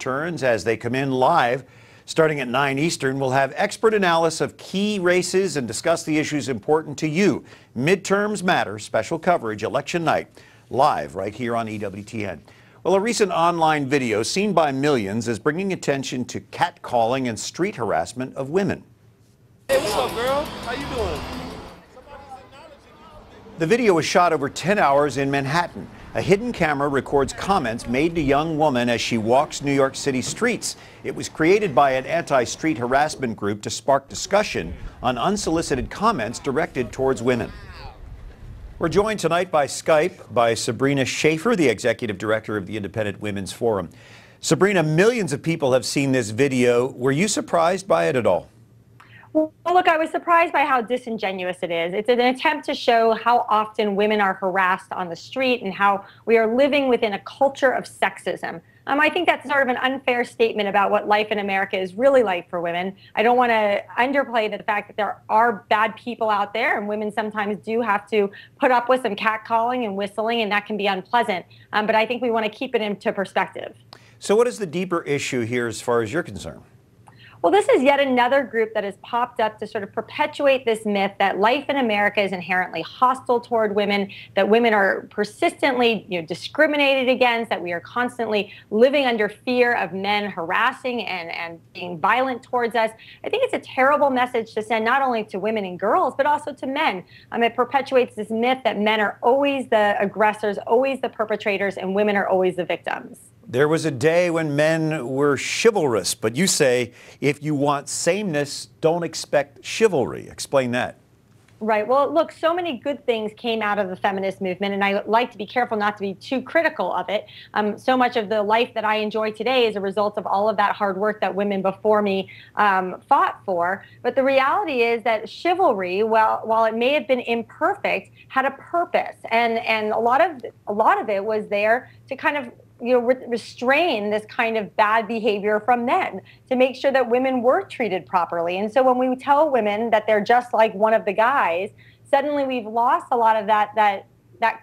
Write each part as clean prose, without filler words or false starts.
Turns as they come in live. Starting at 9 Eastern, we'll have expert analysis of key races and discuss the issues important to you. Midterms matter, special coverage, election night, live right here on EWTN. Well, a recent online video seen by millions is bringing attention to catcalling and street harassment of women. Hey, what's up, girl? How you doing? The video was shot over 10 hours in Manhattan. A hidden camera records comments made to a young woman as she walks New York City streets. It was created by an anti-street harassment group to spark discussion on unsolicited comments directed towards women. We're joined tonight by Skype by Sabrina Schaefer, the executive director of the Independent Women's Forum. Sabrina, millions of people have seen this video. Were you surprised by it at all? Well, look, I was surprised by how disingenuous it is. It's an attempt to show how often women are harassed on the street and how we are living within a culture of sexism. I think that's sort of an unfair statement about what life in America is really like for women. I don't want to underplay the fact that there are bad people out there, and women sometimes do have to put up with some catcalling and whistling, and that can be unpleasant. But I think we want to keep it into perspective. So what is the deeper issue here as far as you're concerned? Well, this is yet another group that has popped up to sort of perpetuate this myth that life in America is inherently hostile toward women, that women are persistently discriminated against, that we are constantly living under fear of men harassing and being violent towards us. I think it's a terrible message to send not only to women and girls, but also to men. It perpetuates this myth that men are always the aggressors, always the perpetrators, and women are always the victims. There was a day when men were chivalrous, but you say if you want sameness, don't expect chivalry. Explain that. Right. Well, look, so many good things came out of the feminist movement, and I like to be careful not to be too critical of it. So much of the life that I enjoy today is a result of all of that hard work that women before me fought for. But the reality is that chivalry, while it may have been imperfect, had a purpose, and a lot of it was there to kind of restrain this kind of bad behavior from men, to make sure that women were treated properly. And so when we tell women that they're just like one of the guys, suddenly we've lost a lot of that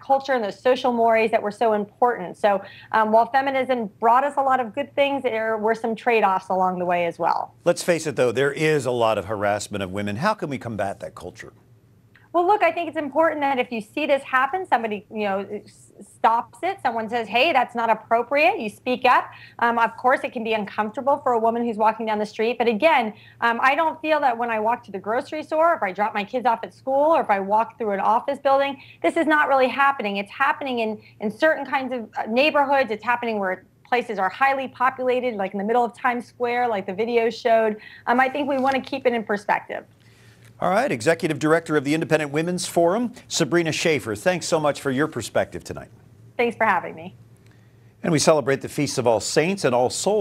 culture and those social mores that were so important. So while feminism brought us a lot of good things, there were some trade-offs along the way as well. Let's face it, though, there is a lot of harassment of women. How can we combat that culture? Well, look, I think it's important that if you see this happen, somebody, stops it. Someone says, hey, that's not appropriate. You speak up. Of course, it can be uncomfortable for a woman who's walking down the street. But again, I don't feel that when I walk to the grocery store, if I drop my kids off at school, or if I walk through an office building, this is not really happening. It's happening in certain kinds of neighborhoods. It's happening where places are highly populated, like in the middle of Times Square, like the video showed. I think we want to keep it in perspective. All right, Executive Director of the Independent Women's Forum, Sabrina Schaefer, thanks so much for your perspective tonight. Thanks for having me. And we celebrate the Feast of All Saints and All Souls.